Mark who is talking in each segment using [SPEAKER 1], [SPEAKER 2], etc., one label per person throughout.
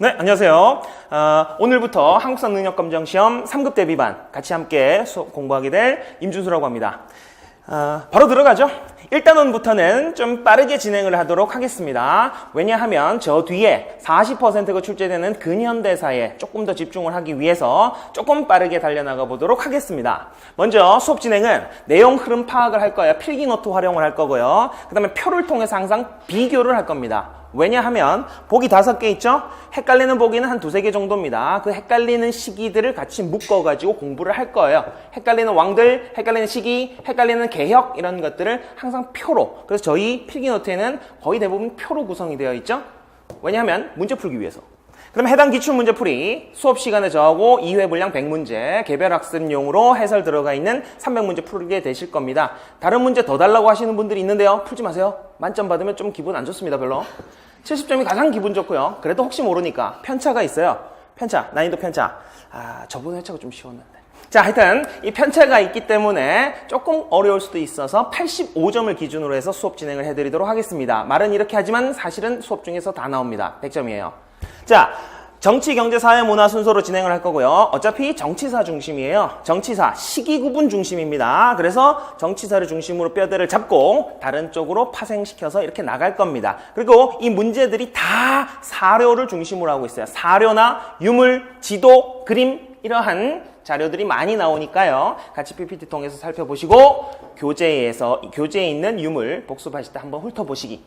[SPEAKER 1] 네, 안녕하세요. 오늘부터 한국사 능력검정 시험 3급 대비반 같이 함께 수업 공부하게 될 임준수라고 합니다. 바로 들어가죠. 1단원부터는 좀 빠르게 진행을 하도록 하겠습니다. 왜냐하면 저 뒤에 40%가 출제되는 근현대사에 조금 더 집중을 하기 위해서 조금 빠르게 달려나가 보도록 하겠습니다. 먼저 수업 진행은 내용 흐름 파악을 할 거예요. 필기노트 활용을 할 거고요. 그 다음에 표를 통해서 항상 비교를 할 겁니다. 왜냐하면 보기 5개 있죠? 헷갈리는 보기는 한 2-3개 정도입니다. 그 헷갈리는 시기들을 같이 묶어가지고 공부를 할 거예요. 헷갈리는 왕들, 헷갈리는 시기, 헷갈리는 개혁 이런 것들을 항상 표로. 그래서 저희 필기노트에는 거의 대부분 표로 구성이 되어 있죠? 왜냐하면 문제 풀기 위해서. 그럼 해당 기출문제 풀이 수업 시간에 저하고 2회 분량 100문제 개별 학습용으로 해설 들어가 있는 300문제 풀게 되실 겁니다. 다른 문제 더 달라고 하시는 분들이 있는데요. 풀지 마세요. 만점 받으면 좀 기분 안 좋습니다. 별로. 70점이 가장 기분 좋고요. 그래도 혹시 모르니까 편차가 있어요. 편차, 난이도 편차. 저번 회차가 좀 쉬웠는데. 자, 하여튼 이 편차가 있기 때문에 조금 어려울 수도 있어서 85점을 기준으로 해서 수업 진행을 해드리도록 하겠습니다. 말은 이렇게 하지만 사실은 수업 중에서 다 나옵니다. 100점이에요. 자, 정치, 경제, 사회, 문화 순서로 진행을 할 거고요. 어차피 정치사 중심이에요. 정치사, 시기 구분 중심입니다. 그래서 정치사를 중심으로 뼈대를 잡고 다른 쪽으로 파생시켜서 이렇게 나갈 겁니다. 그리고 이 문제들이 다 사료를 중심으로 하고 있어요. 사료나 유물, 지도, 그림 이러한 자료들이 많이 나오니까요. 같이 PPT 통해서 살펴보시고 교재에 있는 유물 복습하실 때 한번 훑어보시기.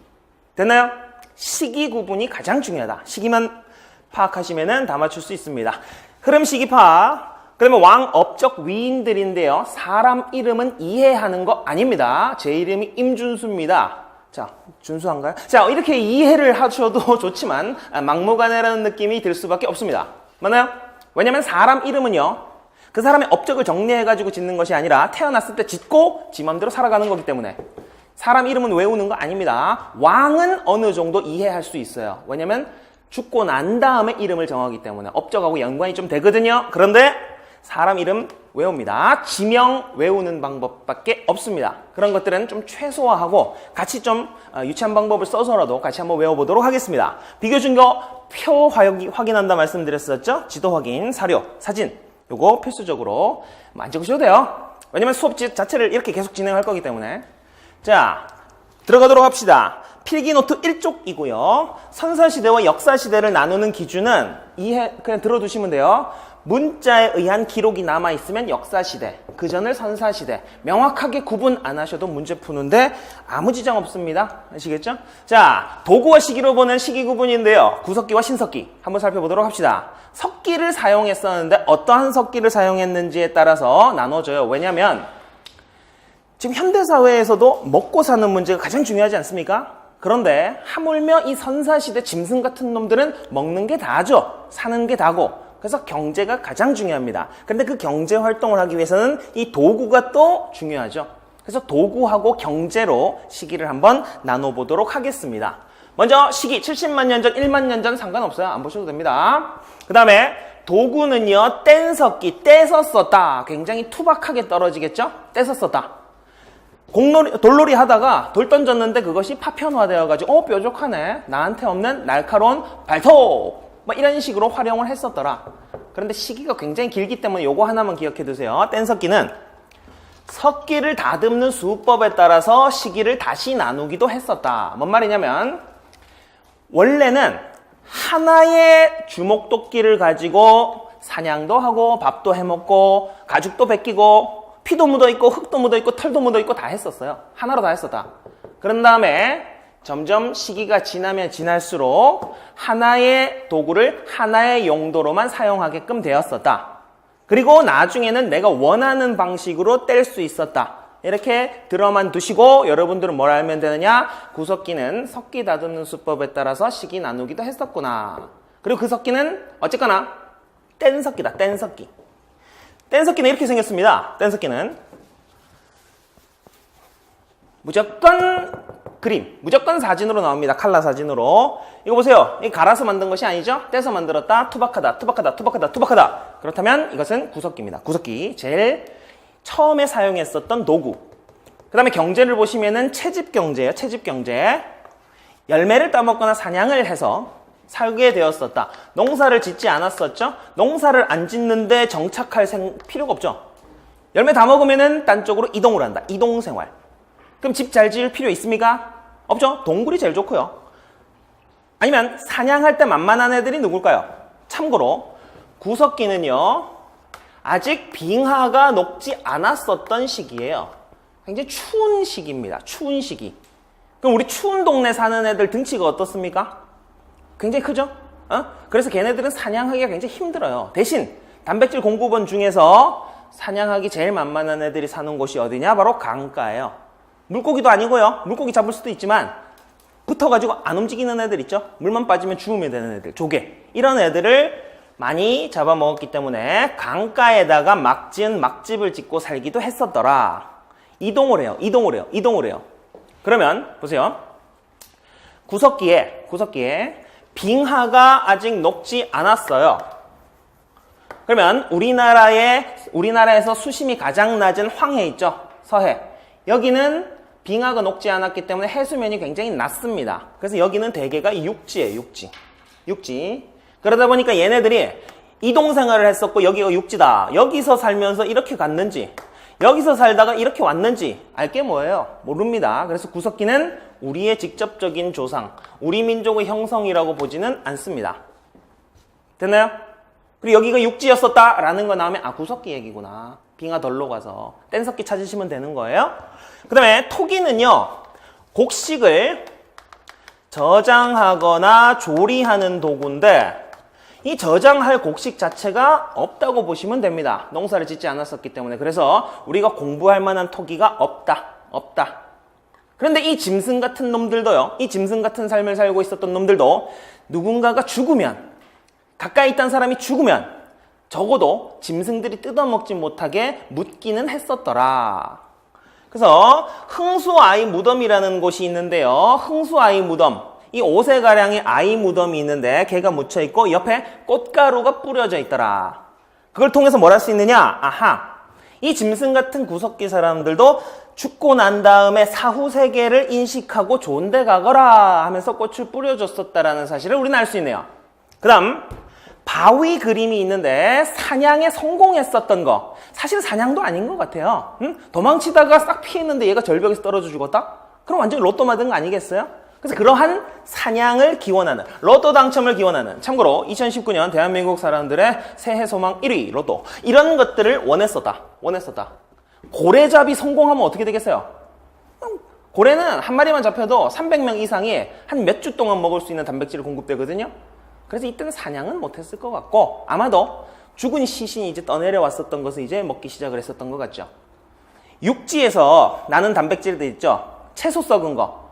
[SPEAKER 1] 됐나요? 시기 구분이 가장 중요하다. 시기만 파악하시면 다 맞출 수 있습니다. 흐름 시기 파악. 그러면 왕, 업적, 위인들인데요. 사람 이름은 이해하는 거 아닙니다. 제 이름이 임준수입니다. 자, 준수한가요? 자, 이렇게 이해를 하셔도 좋지만 막무가내라는 느낌이 들 수밖에 없습니다. 맞나요? 왜냐면 사람 이름은요. 그 사람의 업적을 정리해가지고 짓는 것이 아니라 태어났을 때 짓고 지 맘대로 살아가는 거기 때문에 사람 이름은 외우는 거 아닙니다. 왕은 어느 정도 이해할 수 있어요. 왜냐면 죽고 난 다음에 이름을 정하기 때문에 업적하고 연관이 좀 되거든요. 그런데 사람 이름 외웁니다. 지명 외우는 방법밖에 없습니다. 그런 것들은 좀 최소화하고 같이 좀 유치한 방법을 써서라도 같이 한번 외워보도록 하겠습니다. 비교 증거 표 확인한다 말씀드렸었죠? 지도 확인, 사료, 사진 요거 필수적으로 안 찍으셔도 돼요. 왜냐면 수업 자체를 이렇게 계속 진행할 거기 때문에. 자, 들어가도록 합시다. 필기노트 1쪽이고요. 선사시대와 역사시대를 나누는 기준은 그냥 들어두시면 돼요. 문자에 의한 기록이 남아있으면 역사시대, 그 전을 선사시대. 명확하게 구분 안 하셔도 문제 푸는데 아무 지장 없습니다. 아시겠죠? 자, 도구와 시기로 보는 시기 구분인데요. 구석기와 신석기 한번 살펴보도록 합시다. 석기를 사용했었는데 어떠한 석기를 사용했는지에 따라서 나눠져요. 왜냐면 지금 현대사회에서도 먹고 사는 문제가 가장 중요하지 않습니까? 그런데 하물며 이 선사시대 짐승 같은 놈들은 먹는 게 다죠. 사는 게 다고. 그래서 경제가 가장 중요합니다. 근데 그 경제 활동을 하기 위해서는 이 도구가 또 중요하죠. 그래서 도구하고 경제로 시기를 한번 나눠보도록 하겠습니다. 먼저 시기 70만 년 전, 1만 년 전 상관없어요. 안 보셔도 됩니다. 그 다음에 도구는요. 뗀석기, 떼서 썼다. 굉장히 투박하게 떨어지겠죠? 떼서 썼다. 돌놀이 하다가 돌 던졌는데 그것이 파편화되어가지고 뾰족하네. 나한테 없는 날카로운 발톱. 뭐 이런 식으로 활용을 했었더라. 그런데 시기가 굉장히 길기 때문에 요거 하나만 기억해 두세요. 뗀석기는 석기를 다듬는 수법에 따라서 시기를 다시 나누기도 했었다. 뭔 말이냐면 원래는 하나의 주먹도끼를 가지고 사냥도 하고 밥도 해먹고 가죽도 벗기고 피도 묻어있고 흙도 묻어있고 털도 묻어있고 다 했었어요. 하나로 다 했었다. 그런 다음에 점점 시기가 지나면 지날수록 하나의 도구를 하나의 용도로만 사용하게끔 되었었다. 그리고 나중에는 내가 원하는 방식으로 뗄 수 있었다. 이렇게 들어만 두시고 여러분들은 뭘 알면 되느냐? 구석기는 석기 다듬는 수법에 따라서 시기 나누기도 했었구나. 그리고 그 석기는 어쨌거나 뗀석기다. 뗀석기. 뗀석기는 이렇게 생겼습니다. 뗀석기는 무조건 그림, 무조건 사진으로 나옵니다. 칼라 사진으로. 이거 보세요. 이 갈아서 만든 것이 아니죠? 떼서 만들었다. 투박하다, 투박하다, 투박하다, 투박하다. 그렇다면 이것은 구석기입니다. 구석기. 제일 처음에 사용했었던 도구. 그 다음에 경제를 보시면은 채집경제예요. 채집경제. 열매를 따먹거나 사냥을 해서 살게 되었었다. 농사를 짓지 않았었죠? 농사를 안 짓는데 정착할 필요가 없죠. 열매 다 먹으면은 딴 쪽으로 이동을 한다. 이동생활. 그럼 집 잘 지을 필요 있습니까? 없죠? 동굴이 제일 좋고요. 아니면 사냥할 때 만만한 애들이 누굴까요? 참고로 구석기는요, 아직 빙하가 녹지 않았었던 시기예요. 굉장히 추운 시기입니다. 추운 시기. 그럼 우리 추운 동네 사는 애들 등치가 어떻습니까? 굉장히 크죠? 그래서 걔네들은 사냥하기가 굉장히 힘들어요. 대신 단백질 공급원 중에서 사냥하기 제일 만만한 애들이 사는 곳이 어디냐? 바로 강가예요. 물고기도 아니고요. 물고기 잡을 수도 있지만 붙어가지고 안 움직이는 애들 있죠? 물만 빠지면 죽으면 되는 애들, 조개. 이런 애들을 많이 잡아먹었기 때문에 강가에다가 막 지은 막집을 짓고 살기도 했었더라. 이동을 해요. 그러면 보세요. 구석기에 빙하가 아직 녹지 않았어요. 그러면 우리나라에서 수심이 가장 낮은 황해 있죠? 서해. 여기는 빙하가 녹지 않았기 때문에 해수면이 굉장히 낮습니다. 그래서 여기는 대개가 육지예요, 육지. 그러다 보니까 얘네들이 이동생활을 했었고 여기가 육지다. 여기서 살면서 이렇게 갔는지, 여기서 살다가 이렇게 왔는지 알 게 뭐예요? 모릅니다. 그래서 구석기는 우리의 직접적인 조상, 우리 민족의 형성이라고 보지는 않습니다. 됐나요? 그리고 여기가 육지였었다라는 거 나오면 구석기 얘기구나. 빙하 덜 녹아서 뗀석기 찾으시면 되는 거예요. 그 다음에 토기는요, 곡식을 저장하거나 조리하는 도구인데 이 저장할 곡식 자체가 없다고 보시면 됩니다. 농사를 짓지 않았었기 때문에. 그래서 우리가 공부할 만한 토기가 없다. 그런데 이 짐승 같은 놈들도요, 이 짐승 같은 삶을 살고 있었던 놈들도 누군가가 죽으면, 가까이 있던 사람이 죽으면 적어도 짐승들이 뜯어먹지 못하게 묻기는 했었더라. 그래서 흥수아이 무덤이라는 곳이 있는데요. 흥수아이 무덤. 이 5세가량의 아이 무덤이 있는데 걔가 묻혀있고 옆에 꽃가루가 뿌려져 있더라. 그걸 통해서 뭘 할 수 있느냐? 이 짐승 같은 구석기 사람들도 죽고 난 다음에 사후세계를 인식하고 좋은 데 가거라 하면서 꽃을 뿌려줬었다라는 사실을 우리는 알 수 있네요. 그 다음 바위 그림이 있는데 사냥에 성공했었던 거. 사실 사냥도 아닌 것 같아요. 도망치다가 싹 피했는데 얘가 절벽에서 떨어져 죽었다? 그럼 완전히 로또 맞은 거 아니겠어요? 그래서 그러한 사냥을 기원하는, 로또 당첨을 기원하는, 참고로 2019년 대한민국 사람들의 새해 소망 1위 로또, 이런 것들을 원했었다. 고래잡이 성공하면 어떻게 되겠어요? 고래는 한 마리만 잡혀도 300명 이상이 한 몇 주 동안 먹을 수 있는 단백질이 공급되거든요. 그래서 이때는 사냥은 못했을 것 같고 아마도 죽은 시신이 이제 떠내려 왔었던 것을 이제 먹기 시작을 했었던 것 같죠. 육지에서 나는 단백질들 있죠. 채소 썩은 거.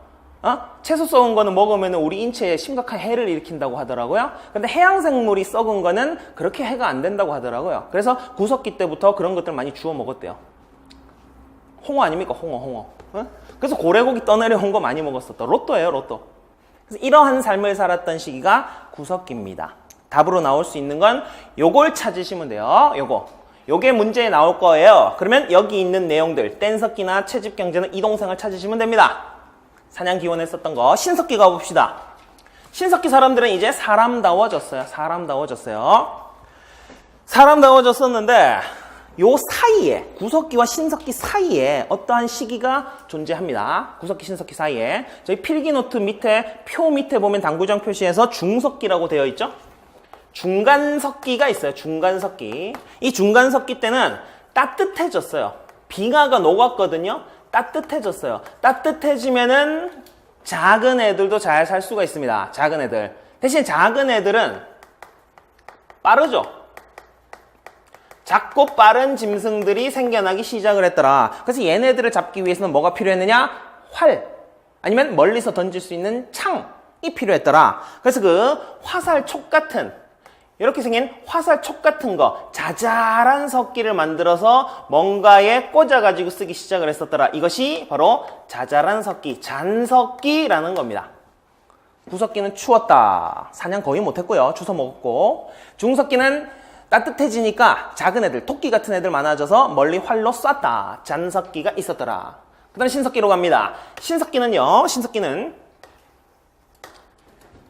[SPEAKER 1] 채소 썩은 거는 먹으면 우리 인체에 심각한 해를 일으킨다고 하더라고요. 근데 해양생물이 썩은 거는 그렇게 해가 안 된다고 하더라고요. 그래서 구석기 때부터 그런 것들 많이 주워 먹었대요. 홍어 아닙니까? 홍어. 그래서 고래고기 떠내려온 거 많이 먹었었다. 로또예요, 로또. 그래서 이러한 삶을 살았던 시기가 구석기입니다. 답으로 나올 수 있는 건 요걸 찾으시면 돼요. 요게 문제에 나올 거예요. 그러면 여기 있는 내용들, 뗀석기나 채집경제는 이동생활 찾으시면 됩니다. 사냥 기원했었던 거. 신석기 가봅시다. 신석기 사람들은 이제 사람다워졌어요. 사람다워졌었는데 요 사이에, 구석기와 신석기 사이에 어떠한 시기가 존재합니다. 구석기, 신석기 사이에. 저희 필기노트 밑에, 표 밑에 보면 당구장 표시에서 중석기라고 되어 있죠? 중간석기가 있어요. 중간석기. 이 중간석기 때는 따뜻해졌어요. 빙하가 녹았거든요. 따뜻해졌어요. 따뜻해지면은 작은 애들도 잘 살 수가 있습니다. 작은 애들. 대신 작은 애들은 빠르죠. 작고 빠른 짐승들이 생겨나기 시작을 했더라. 그래서 얘네들을 잡기 위해서는 뭐가 필요했느냐? 활. 아니면 멀리서 던질 수 있는 창이 필요했더라. 그래서 그 화살촉 같은, 이렇게 생긴 화살촉 같은 거, 자잘한 석기를 만들어서 뭔가에 꽂아가지고 쓰기 시작을 했었더라. 이것이 바로 자잘한 석기, 잔석기라는 겁니다. 구석기는 추웠다. 사냥 거의 못했고요. 주워 먹었고. 중석기는 따뜻해지니까 작은 애들, 토끼 같은 애들 많아져서 멀리 활로 쐈다. 잔석기가 있었더라. 그 다음에 신석기로 갑니다. 신석기는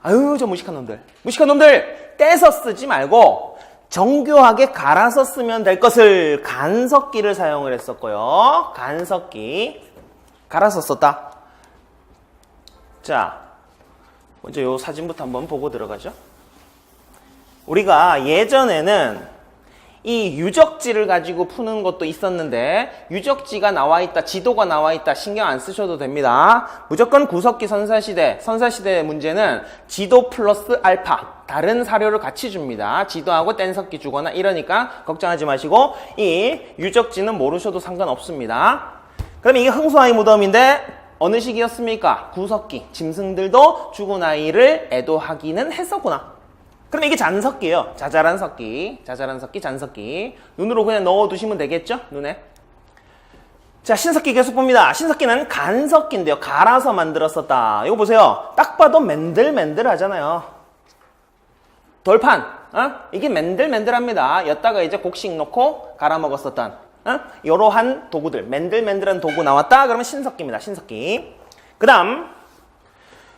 [SPEAKER 1] 아유, 저 무식한 놈들. 무식한 놈들! 떼서 쓰지 말고 정교하게 갈아서 쓰면 될 것을 간섭기를 사용을 했었고요. 간섭기. 갈아서 썼다. 자, 먼저 요 사진부터 한번 보고 들어가죠. 우리가 예전에는 이 유적지를 가지고 푸는 것도 있었는데 유적지가 나와 있다, 지도가 나와 있다 신경 안 쓰셔도 됩니다. 무조건 구석기 선사시대 문제는 지도 플러스 알파 다른 사료를 같이 줍니다. 지도하고 뗀석기 주거나 이러니까 걱정하지 마시고 이 유적지는 모르셔도 상관없습니다. 그럼 이게 흥수아이 무덤인데 어느 시기였습니까? 구석기, 짐승들도 죽은 아이를 애도하기는 했었구나. 그럼 이게 잔석기예요. 자잘한 석기, 잔석기. 눈으로 그냥 넣어두시면 되겠죠? 눈에. 자, 신석기 계속 봅니다. 신석기는 간석기인데요. 갈아서 만들었었다. 이거 보세요. 딱 봐도 맨들맨들하잖아요. 돌판, 이게 맨들맨들합니다. 엿다가 이제 곡식 넣고 갈아 먹었었던 이러한 도구들, 맨들맨들한 도구 나왔다. 그러면 신석기입니다. 신석기. 그 다음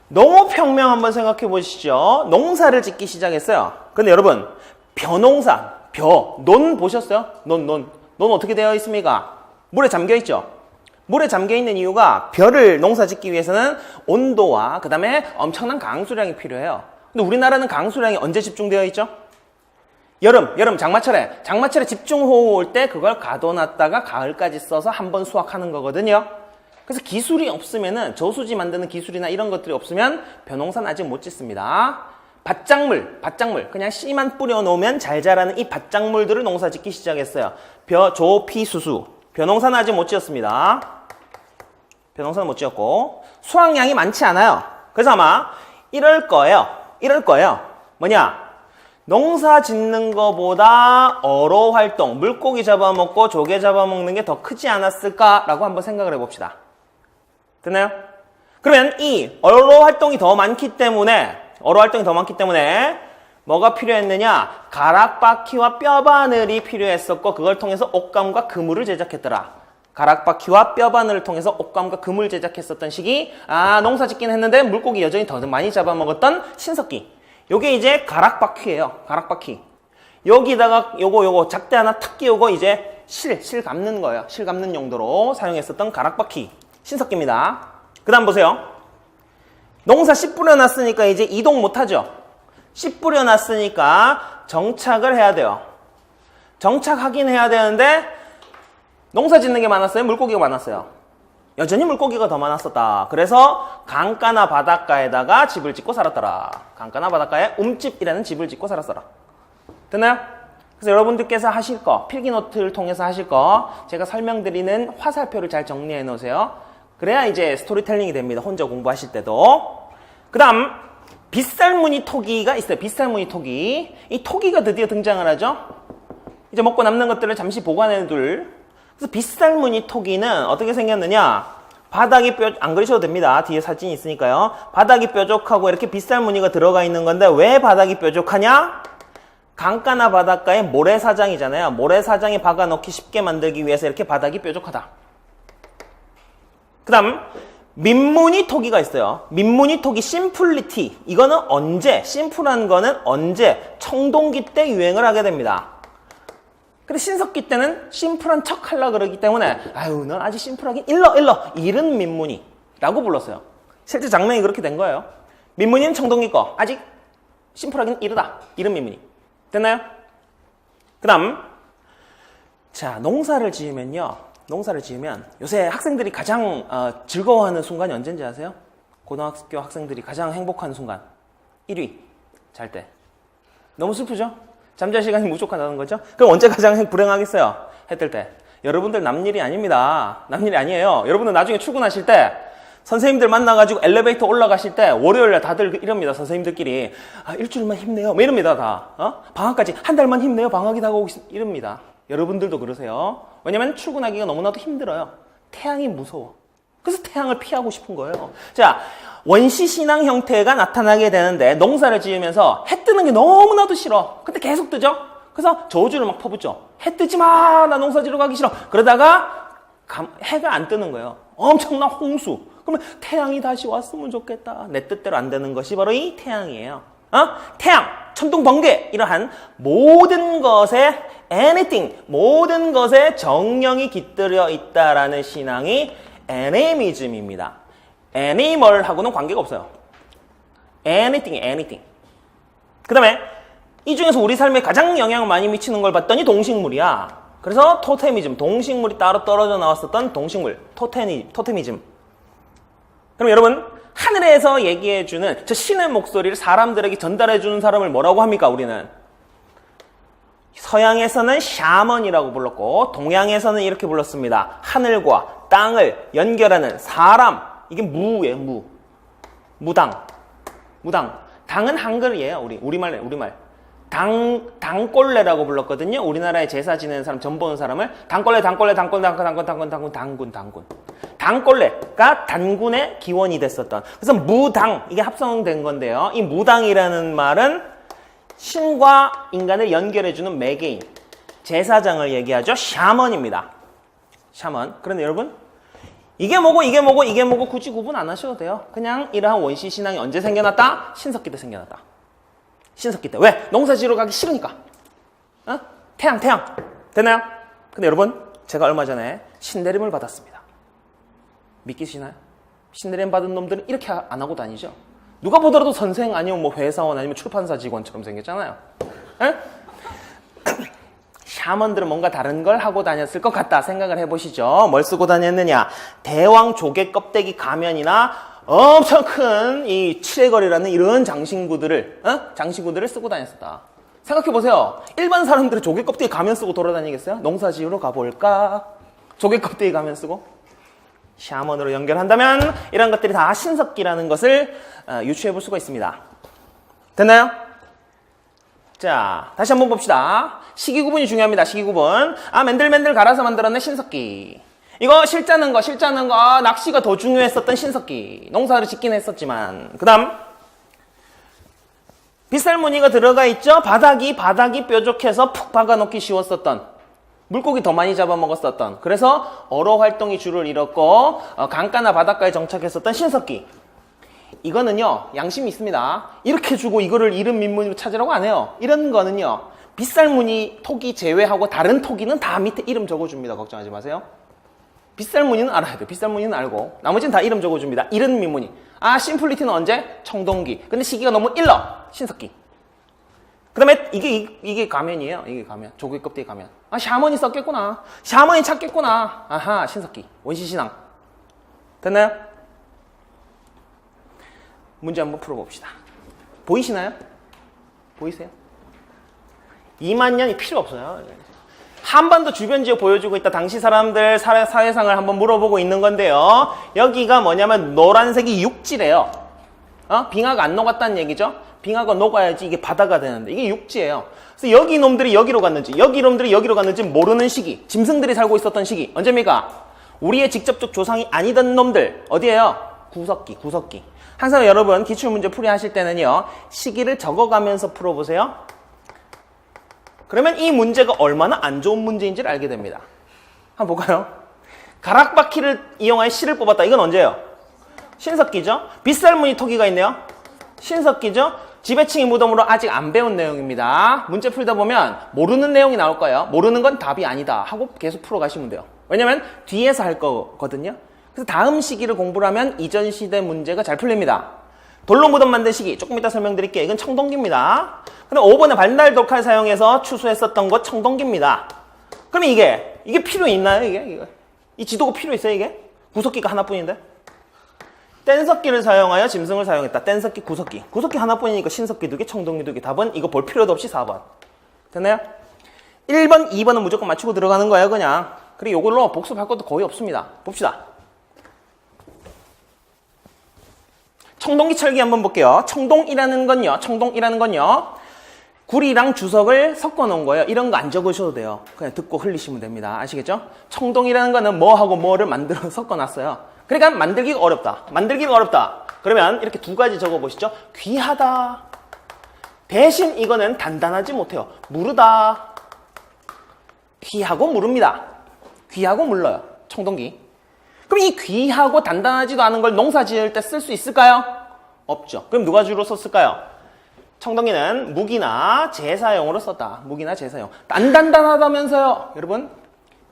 [SPEAKER 1] 농업혁명 한번 생각해 보시죠. 농사를 짓기 시작했어요. 근데 여러분, 벼농사, 논 보셨어요? 논 어떻게 되어 있습니까? 물에 잠겨 있죠? 물에 잠겨 있는 이유가 벼를 농사 짓기 위해서는 온도와 그 다음에 엄청난 강수량이 필요해요. 근데 우리나라는 강수량이 언제 집중되어 있죠? 여름, 장마철에 집중호우 올 때 그걸 가둬놨다가 가을까지 써서 한 번 수확하는 거거든요. 그래서 기술이 없으면은 저수지 만드는 기술이나 이런 것들이 없으면 벼농사는 아직 못 짓습니다. 밭작물 그냥 씨만 뿌려놓으면 잘 자라는 이 밭작물들을 농사 짓기 시작했어요. 벼, 조, 피, 수수. 벼농사는 아직 못 지었습니다. 벼농사는 못 지었고 수확량이 많지 않아요. 그래서 아마 이럴 거예요. 뭐냐? 농사 짓는 거보다 어로 활동, 물고기 잡아먹고 조개 잡아먹는 게 더 크지 않았을까라고 한번 생각을 해봅시다. 됐나요? 그러면 이 어로 활동이 더 많기 때문에 뭐가 필요했느냐? 가락바퀴와 뼈바늘이 필요했었고 그걸 통해서 옷감과 그물을 제작했더라. 가락바퀴와 뼈바늘을 통해서 옷감과 그물 제작했었던 시기. 농사 짓긴 했는데 물고기 여전히 더 많이 잡아먹었던 신석기. 요게 이제 가락바퀴예요. 가락바퀴. 여기다가 요거 작대 하나 탁 끼우고 이제 실 감는 거예요. 실 감는 용도로 사용했었던 가락바퀴. 신석기입니다. 그 다음 보세요. 농사 씨 뿌려놨으니까 이제 이동 못하죠. 씨 뿌려놨으니까 정착을 해야 돼요. 정착하긴 해야 되는데 농사 짓는 게 많았어요? 물고기가 많았어요? 여전히 물고기가 더 많았었다. 그래서 강가나 바닷가에다가 집을 짓고 살았더라. 강가나 바닷가에 움집이라는 집을 짓고 살았더라. 됐나요? 그래서 여러분들께서 하실 거, 필기노트를 통해서 하실 거 제가 설명드리는 화살표를 잘 정리해 놓으세요. 그래야 이제 스토리텔링이 됩니다. 혼자 공부하실 때도. 그 다음 빗살무늬 토기가 있어요. 빗살무늬 토기. 이 토기가 드디어 등장을 하죠. 이제 먹고 남는 것들을 잠시 보관해둘. 그래서 빗살무늬 토기는 어떻게 생겼느냐. 바닥이 안 그리셔도 됩니다. 뒤에 사진이 있으니까요. 바닥이 뾰족하고 이렇게 빗살무늬가 들어가 있는 건데 왜 바닥이 뾰족하냐? 강가나 바닷가에 모래사장이잖아요. 모래사장에 박아놓기 쉽게 만들기 위해서 이렇게 바닥이 뾰족하다. 그 다음 민무늬 토기가 있어요. 민무늬 토기 심플리티. 이거는 언제? 심플한 거는 언제? 청동기 때 유행을 하게 됩니다. 근데 신석기 때는 심플한 척 하려고 그러기 때문에 넌 아직 심플하긴 일러 이른 민무늬라고 불렀어요. 실제 장면이 그렇게 된 거예요. 민무늬는 청동기 거. 아직 심플하긴 이르다. 이른 민무늬. 됐나요? 그 다음 자, 농사를 지으면 요새 학생들이 가장 즐거워하는 순간이 언제인지 아세요? 고등학교 학생들이 가장 행복한 순간 1위 잘 때. 너무 슬프죠? 잠잘 시간이 부족하다는 거죠? 그럼 언제 가장 불행하겠어요? 해 뜰 때. 여러분들 남일이 아닙니다. 남일이 아니에요. 여러분들 나중에 출근하실 때 선생님들 만나가지고 엘리베이터 올라가실 때 월요일날 다들 이럽니다. 선생님들끼리 일주일만 힘내요. 뭐 이럽니다. 다. 방학까지 한 달만 힘내요. 방학이 다가오고 이럽니다. 여러분들도 그러세요. 왜냐면 출근하기가 너무나도 힘들어요. 태양이 무서워. 그래서 태양을 피하고 싶은 거예요. 자, 원시신앙 형태가 나타나게 되는데 농사를 지으면서 해 뜨는 게 너무나도 싫어. 근데 계속 뜨죠? 그래서 저주를 막 퍼붓죠. 해 뜨지 마! 나 농사 지러 가기 싫어. 그러다가 해가 안 뜨는 거예요. 엄청난 홍수. 그러면 태양이 다시 왔으면 좋겠다. 내 뜻대로 안 되는 것이 바로 이 태양이에요. 태양, 천둥, 번개 이러한 모든 것에 anything, 모든 것에 정령이 깃들여 있다라는 신앙이 애니미즘입니다. 애니멀하고는 관계가 없어요. anything. 그 다음에 이 중에서 우리 삶에 가장 영향을 많이 미치는 걸 봤더니 동식물이야. 그래서 토테미즘, 동식물이 따로 떨어져 나왔었던 동식물, 토테미즘. 그럼 여러분, 하늘에서 얘기해주는 저 신의 목소리를 사람들에게 전달해주는 사람을 뭐라고 합니까, 우리는? 서양에서는 샤먼이라고 불렀고, 동양에서는 이렇게 불렀습니다. 하늘과 땅을 연결하는 사람. 이게 무예요, 무당. 당은 한글이에요, 우리말. 당꼴레라고 불렀거든요. 우리나라에 제사 지내는 사람, 전 보는 사람을 당꼴레. 당꼴레가 단군의 기원이 됐었던. 그래서 무당, 이게 합성된 건데요. 이 무당이라는 말은 신과 인간을 연결해주는 매개인, 제사장을 얘기하죠. 샤먼입니다. 샤먼. 그런데 여러분, 이게 뭐고 굳이 구분 안 하셔도 돼요. 그냥 이러한 원시 신앙이 언제 생겨났다? 신석기 때 생겨났다. 신석기 때. 왜? 농사 지으러 가기 싫으니까. 태양. 됐나요? 근데 여러분, 제가 얼마 전에 신내림을 받았습니다. 믿기시나요? 신내림 받은 놈들은 이렇게 안 하고 다니죠? 누가 보더라도 선생 아니면 뭐 회사원 아니면 출판사 직원처럼 생겼잖아요. 샤먼들은 뭔가 다른 걸 하고 다녔을 것 같다 생각을 해보시죠. 뭘 쓰고 다녔느냐? 대왕 조개 껍데기 가면이나 엄청 큰 이 칠해거리라는 이런 장신구들을 쓰고 다녔었다. 생각해보세요. 일반 사람들은 조개 껍데기 가면 쓰고 돌아다니겠어요? 농사 지으러 가볼까? 조개 껍데기 가면 쓰고? 샤먼으로 연결한다면 이런 것들이 다 신석기라는 것을 유추해볼 수가 있습니다. 됐나요? 자, 다시 한번 봅시다. 시기 구분이 중요합니다. 시기 구분. 맨들맨들 갈아서 만들었네, 신석기. 이거 실자는 거, 낚시가 더 중요했었던 신석기. 농사를 짓긴 했었지만. 그 다음, 빗살무늬가 들어가 있죠? 바닥이 뾰족해서 푹 박아놓기 쉬웠었던. 물고기 더 많이 잡아먹었었던. 그래서 어로 활동이 주를 잃었고, 강가나 바닷가에 정착했었던 신석기. 이거는요, 양심이 있습니다. 이렇게 주고 이거를 이름 민무늬로 찾으라고 안 해요. 이런 거는요, 빗살무늬 토기 제외하고 다른 토기는 다 밑에 이름 적어줍니다. 걱정하지 마세요. 빗살무늬는 알아야 돼요. 빗살무늬는 알고 나머지는 다 이름 적어줍니다. 이런 민무늬. 심플리티는 언제? 청동기. 근데 시기가 너무 일러. 신석기. 그 다음에 이게 가면이에요. 이게 가면. 조개 껍데기 가면. 샤먼이 썼겠구나. 샤먼이 찾겠구나. 아하, 신석기. 원시신앙. 됐나요? 문제 한번 풀어봅시다. 보이시나요? 보이세요? 2만 년이 필요 없어요. 한반도 주변 지역 보여주고 있다. 당시 사람들 사회상을 한번 물어보고 있는 건데요. 여기가 뭐냐면 노란색이 육지래요. 빙하가 안 녹았다는 얘기죠. 빙하가 녹아야지 이게 바다가 되는데 이게 육지예요. 그래서 여기 놈들이 여기로 갔는지 여기 놈들이 여기로 갔는지 모르는 시기. 짐승들이 살고 있었던 시기. 언제입니까? 우리의 직접적 조상이 아니던 놈들. 어디예요? 구석기. 항상 여러분 기출문제 풀이하실 때는요. 시기를 적어가면서 풀어보세요. 그러면 이 문제가 얼마나 안 좋은 문제인지를 알게 됩니다. 한번 볼까요? 가락바퀴를 이용하여 실을 뽑았다. 이건 언제예요? 신석기죠. 빗살무늬 토기가 있네요. 신석기죠. 지배층이 무덤으로 아직 안 배운 내용입니다. 문제 풀다 보면 모르는 내용이 나올 거예요. 모르는 건 답이 아니다 하고 계속 풀어가시면 돼요. 왜냐면 뒤에서 할 거거든요. 그래서 다음 시기를 공부를 하면 이전 시대 문제가 잘 풀립니다. 돌로 무덤 만든 시기 조금 이따 설명드릴게요. 이건 청동기입니다. 근데 5번에 반달 독칼 사용해서 추수했었던 것 청동기입니다. 그러면 이게 필요 있나요? 이게? 이 지도가 필요 있어요? 이게? 구석기가 하나뿐인데? 뗀석기를 사용하여 짐승을 사용했다. 뗀석기, 구석기 하나뿐이니까 신석기 2개, 청동기 2개. 답은 이거 볼 필요도 없이 4번. 됐나요? 1번, 2번은 무조건 맞추고 들어가는 거예요, 그냥. 그리고 이걸로 복습할 것도 거의 없습니다. 봅시다. 청동기 철기 한번 볼게요. 청동이라는 건요. 구리랑 주석을 섞어 놓은 거예요. 이런 거 안 적으셔도 돼요. 그냥 듣고 흘리시면 됩니다. 아시겠죠? 청동이라는 거는 뭐하고 뭐를 만들어 섞어 놨어요. 그러니까 만들기가 어렵다. 그러면 이렇게 두 가지 적어 보시죠. 귀하다. 대신 이거는 단단하지 못해요. 무르다. 귀하고 무릅니다. 귀하고 물러요. 청동기. 그럼 이 귀하고 단단하지도 않은 걸 농사 지을 때 쓸 수 있을까요? 없죠. 그럼 누가 주로 썼을까요? 청동기는 무기나 제사용으로 썼다. 무기나 제사용. 단단하다면서요. 여러분,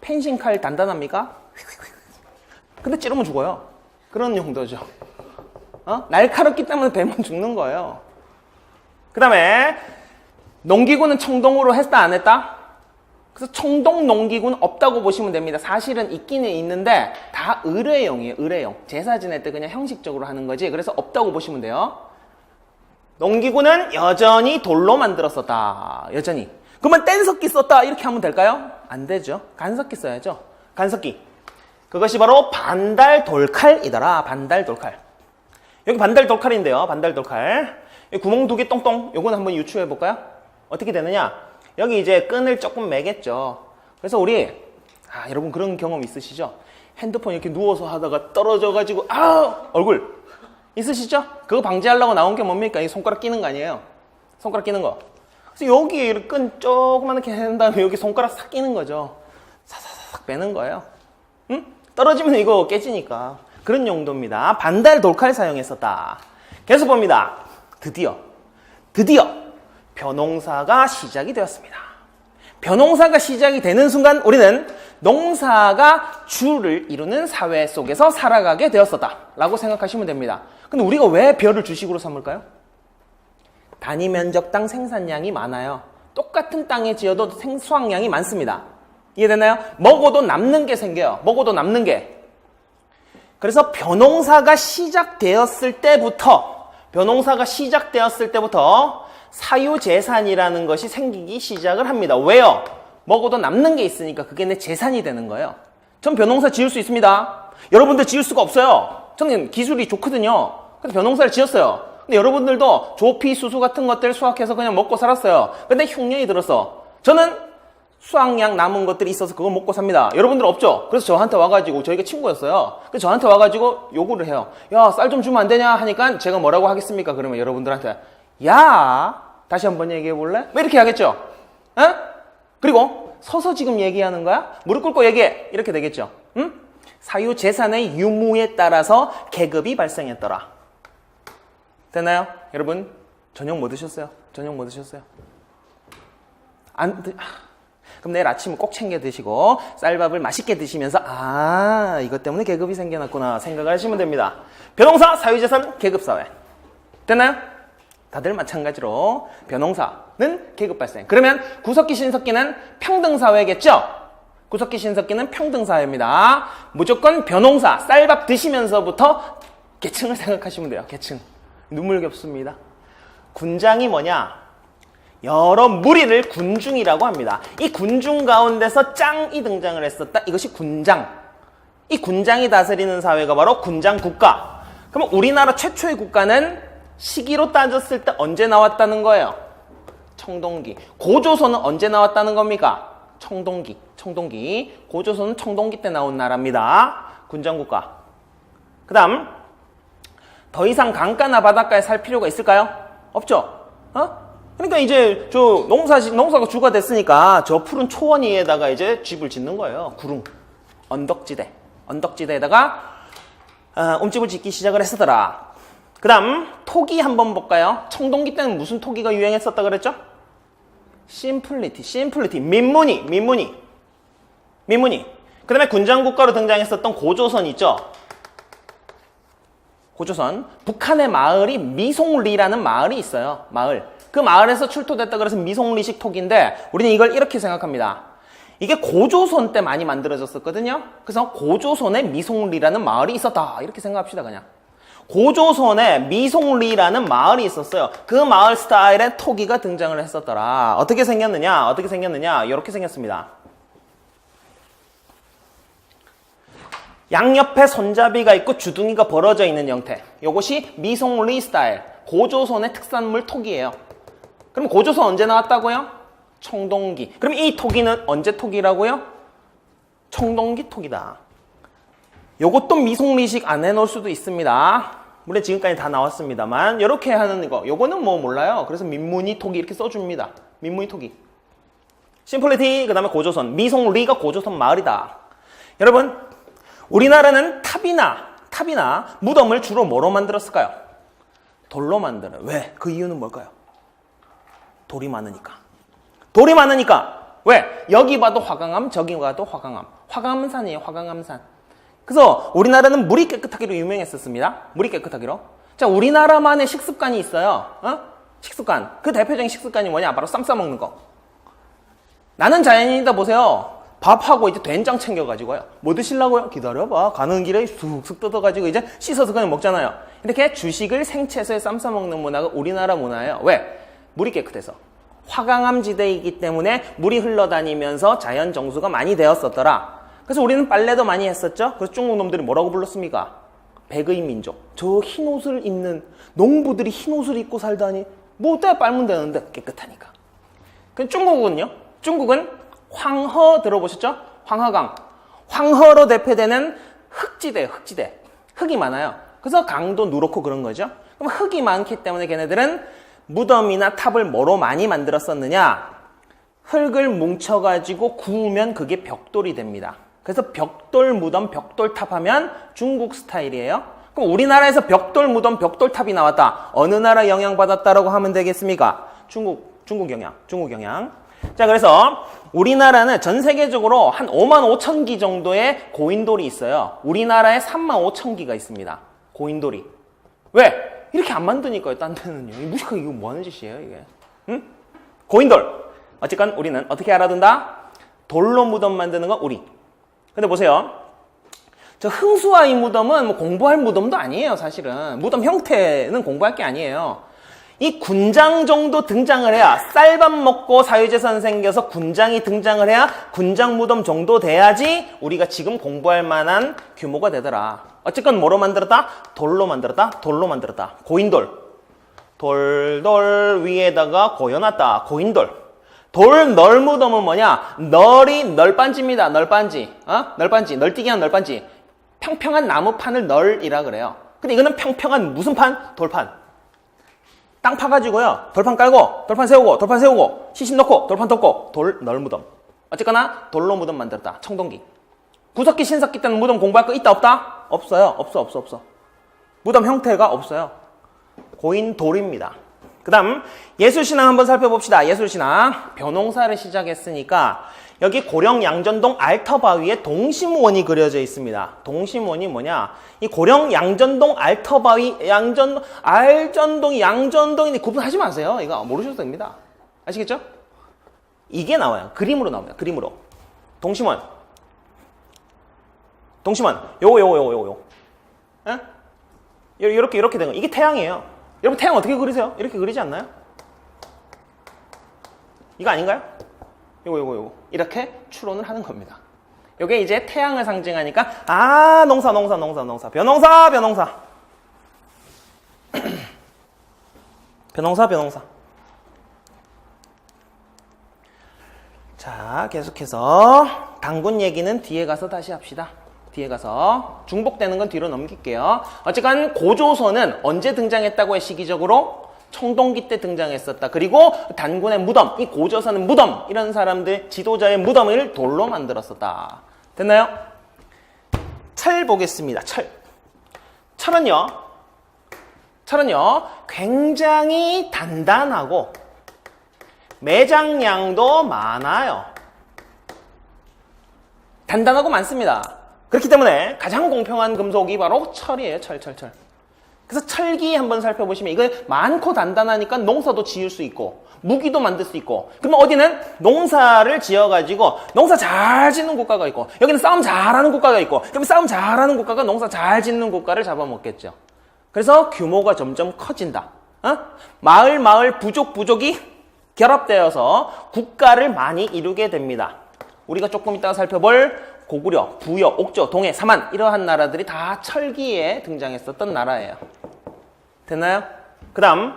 [SPEAKER 1] 펜싱칼 단단합니까? 근데 찌르면 죽어요. 그런 용도죠. 날카롭기 때문에 베면 죽는 거예요. 그 다음에 농기구는 청동으로 했다 안 했다? 그래서 청동 농기구는 없다고 보시면 됩니다. 사실은 있기는 있는데 다 의뢰용이에요. 의뢰용. 제사 지낼 때 그냥 형식적으로 하는 거지. 그래서 없다고 보시면 돼요. 농기구는 여전히 돌로 만들었었다. 여전히. 그러면 뗀석기 썼다 이렇게 하면 될까요? 안 되죠. 간석기 써야죠. 간석기. 그것이 바로 반달돌칼이더라. 반달돌칼. 여기 반달돌칼인데요. 반달돌칼. 여기 구멍 2개 똥똥. 요건 한번 유추해 볼까요? 어떻게 되느냐? 여기 이제 끈을 조금 매겠죠. 그래서 우리 여러분 그런 경험 있으시죠? 핸드폰 이렇게 누워서 하다가 떨어져가지고 얼굴 있으시죠? 그거 방지하려고 나온 게 뭡니까? 이 손가락 끼는 거 아니에요? 손가락 끼는 거. 그래서 여기에 끈 조그맣게 한 다음에 여기 손가락 싹 끼는 거죠. 사사삭 빼는 거예요. 응? 떨어지면 이거 깨지니까. 그런 용도입니다. 반달 돌칼 사용했었다. 계속 봅니다. 드디어 벼농사가 시작이 되었습니다. 벼농사가 시작이 되는 순간 우리는 농사가 주를 이루는 사회 속에서 살아가게 되었었다 라고 생각하시면 됩니다. 근데 우리가 왜 벼를 주식으로 삼을까요? 단위 면적당 생산량이 많아요. 똑같은 땅에 지어도 수확량이 많습니다. 이해되나요? 먹어도 남는 게 생겨요. 먹어도 남는 게. 그래서 벼농사가 시작되었을 때부터 사유재산이라는 것이 생기기 시작을 합니다. 왜요? 먹어도 남는 게 있으니까 그게 내 재산이 되는 거예요. 전 벼농사 지을 수 있습니다. 여러분들 지을 수가 없어요. 저는 기술이 좋거든요. 그래서 벼농사를 지었어요. 근데 여러분들도 조피, 수수 같은 것들 수확해서 그냥 먹고 살았어요. 근데 흉년이 들었어. 저는 수확량 남은 것들이 있어서 그거 먹고 삽니다. 여러분들 없죠? 그래서 저한테 와가지고, 저희가 친구였어요. 그래서 저한테 와가지고 요구를 해요. 야, 쌀 좀 주면 안 되냐? 하니까 제가 뭐라고 하겠습니까? 그러면 여러분들한테 야, 다시 한번 얘기해 볼래? 뭐 이렇게 하겠죠? 그리고 서서 지금 얘기하는 거야? 무릎 꿇고 얘기해. 이렇게 되겠죠? 응? 사유재산의 유무에 따라서 계급이 발생했더라. 됐나요? 여러분, 저녁 뭐 드셨어요? 그럼 내일 아침은 꼭 챙겨 드시고 쌀밥을 맛있게 드시면서 이것 때문에 계급이 생겨났구나 생각을 하시면 됩니다. 벼농사, 사유재산, 계급사회. 됐나요? 다들 마찬가지로 벼농사는 계급 발생. 그러면 구석기, 신석기는 평등사회겠죠? 구석기, 신석기는 평등사회입니다. 무조건 벼농사, 쌀밥 드시면서부터 계층을 생각하시면 돼요. 계층. 눈물겹습니다. 군장이 뭐냐? 여러 무리를 군중이라고 합니다. 이 군중 가운데서 짱이 등장을 했었다. 이것이 군장. 이 군장이 다스리는 사회가 바로 군장국가. 그럼 우리나라 최초의 국가는 시기로 따졌을 때 언제 나왔다는 거예요? 청동기. 고조선은 언제 나왔다는 겁니까? 청동기. 고조선은 청동기 때 나온 나라입니다. 군장국가. 그 다음 더 이상 강가나 바닷가에 살 필요가 있을까요? 없죠? 그러니까 이제 저 농사가 주가 됐으니까 저 푸른 초원 위에다가 이제 집을 짓는 거예요. 구릉, 언덕지대에다가 움집을 짓기 시작을 했었더라. 그 다음 토기 한번 볼까요? 청동기 때는 무슨 토기가 유행했었다 그랬죠? 심플리티, 민무니. 그 다음에 군장국가로 등장했었던 고조선 있죠? 고조선. 북한의 마을이 미송리라는 마을이 있어요. 그 마을에서 출토됐다 그래서 미송리식 토기인데 우리는 이걸 이렇게 생각합니다. 이게 고조선 때 많이 만들어졌었거든요. 그래서 고조선에 미송리라는 마을이 있었다 이렇게 생각합시다. 그냥 고조선에 미송리라는 마을이 있었어요. 그 마을 스타일의 토기가 등장을 했었더라. 어떻게 생겼느냐? 이렇게 생겼습니다. 양옆에 손잡이가 있고 주둥이가 벌어져 있는 형태. 이것이 미송리 스타일, 고조선의 특산물 토기예요. 그럼 고조선 언제 나왔다고요? 청동기. 그럼 이 토기는 언제 토기라고요? 청동기 토기다. 요것도 미송리식 안 해놓을 수도 있습니다. 물론 지금까지 다 나왔습니다만 이렇게 하는 거 요거는 뭐 몰라요. 그래서 민무니 토기 이렇게 써줍니다. 민무니 토기. 심플리티 그 다음에 고조선. 미송리가 고조선 마을이다. 여러분 우리나라는 탑이나 무덤을 주로 뭐로 만들었을까요? 돌로 만드는. 왜? 그 이유는 뭘까요? 돌이 많으니까. 돌이 많으니까. 왜? 여기 봐도 화강암, 저기 봐도 화강암. 화강암산이에요, 화강암산. 그래서 우리나라는 물이 깨끗하기로 유명했었습니다. 물이 깨끗하기로. 자, 우리나라만의 식습관이 있어요. 식습관. 그 대표적인 식습관이 뭐냐? 바로 쌈 싸먹는 거. 나는 자연인이다 보세요. 밥하고 이제 된장 챙겨가지고요. 뭐 드시려고요? 기다려봐. 가는 길에 쑥쑥 뜯어가지고 이제 씻어서 그냥 먹잖아요. 이렇게 주식을 생채소에 쌈 싸먹는 문화가 우리나라 문화예요. 왜? 물이 깨끗해서. 화강암 지대이기 때문에 물이 흘러다니면서 자연 정수가 많이 되었었더라. 그래서 우리는 빨래도 많이 했었죠. 그래서 중국 놈들이 뭐라고 불렀습니까? 백의 민족. 저 흰 옷을 입는 농부들이 흰 옷을 입고 살다니 뭐 어때? 빨면 되는데 깨끗하니까. 그럼 중국은요? 중국은 황허 들어보셨죠? 황허강. 황허로 대표되는 흙지대예요. 흙지대. 흙이 많아요. 그래서 강도 누렇고 그런 거죠. 그럼 흙이 많기 때문에 걔네들은 무덤이나 탑을 뭐로 많이 만들었었느냐? 흙을 뭉쳐가지고 구우면 그게 벽돌이 됩니다. 그래서 벽돌 무덤, 벽돌 탑 하면 중국 스타일이에요. 그럼 우리나라에서 벽돌 무덤, 벽돌 탑이 나왔다. 어느 나라 영향받았다라고 하면 되겠습니까? 중국 영향. 자, 그래서 우리나라는 전 세계적으로 한 5만 5천 기 정도의 고인돌이 있어요. 우리나라에 3만 5천 기가 있습니다. 고인돌이. 왜? 이렇게 안 만드니까요, 딴 데는요. 무식하게 이거 뭐 하는 짓이에요, 이게. 응? 고인돌. 어쨌건 우리는 어떻게 알아둔다? 돌로 무덤 만드는 거 우리. 근데 보세요. 저 흥수아이 무덤은 뭐 공부할 무덤도 아니에요, 사실은. 무덤 형태는 공부할 게 아니에요. 이 군장 정도 등장을 해야, 쌀밥 먹고 사유재산 생겨서 군장이 등장을 해야 군장 무덤 정도 돼야지 우리가 지금 공부할 만한 규모가 되더라. 어쨌건 뭐로 만들었다? 돌로 만들었다. 고인돌. 돌 위에다가 고여놨다. 고인돌. 돌 널무덤은 뭐냐? 널빤지입니다. 널빤지. 널뛰기 한 널빤지. 평평한 나무판을 널이라 그래요. 근데 이거는 평평한 무슨 판? 돌판. 땅 파가지고요. 돌판 깔고, 돌판 세우고, 시신 넣고, 돌판 덮고, 돌 널무덤. 어쨌거나 돌로 무덤 만들었다. 청동기. 구석기, 신석기 때는 무덤 공부할 거 있다 없다? 없어요. 없어. 무덤 형태가 없어요. 고인돌입니다. 그 다음 예술신앙 한번 살펴봅시다. 예술신앙. 벼농사를 시작했으니까 여기 고령 양전동 알터바위에 동심원이 그려져 있습니다. 동심원이 뭐냐? 이 고령 양전동 알터바위, 알전동, 양전동인데 구분하지 마세요. 이거 모르셔도 됩니다. 아시겠죠? 이게 나와요. 그림으로 나옵니다. 그림으로. 동심원. 요거. 예? 이렇게 된 거. 이게 태양이에요. 여러분 태양 어떻게 그리세요? 이렇게 그리지 않나요? 이거 아닌가요? 요거. 이렇게 추론을 하는 겁니다. 요게 이제 태양을 상징하니까, 농사. 벼농사. 벼농사. 자, 계속해서 당군 얘기는 뒤에 가서 다시 합시다. 뒤에 가서 중복되는 건 뒤로 넘길게요. 어쨌건 고조선은 언제 등장했다고 해? 시기적으로 청동기 때 등장했었다. 그리고 단군의 무덤, 이 고조선은 무덤, 이런 사람들 지도자의 무덤을 돌로 만들었었다. 됐나요? 철 보겠습니다. 철은요 굉장히 단단하고 매장량도 많아요. 단단하고 많습니다. 그렇기 때문에 가장 공평한 금속이 바로 철이에요. 철. 그래서 철기 한번 살펴보시면 이거 많고 단단하니까 농사도 지을 수 있고 무기도 만들 수 있고, 그러면 어디는 농사를 지어가지고 농사 잘 짓는 국가가 있고, 여기는 싸움 잘하는 국가가 있고, 그럼 싸움 잘하는 국가가 농사 잘 짓는 국가를 잡아먹겠죠. 그래서 규모가 점점 커진다. 마을 부족이 결합되어서 국가를 많이 이루게 됩니다. 우리가 조금 이따가 살펴볼 고구려, 부여, 옥조, 동해, 사만, 이러한 나라들이 다 철기에 등장했었던 나라예요. 됐나요? 그 다음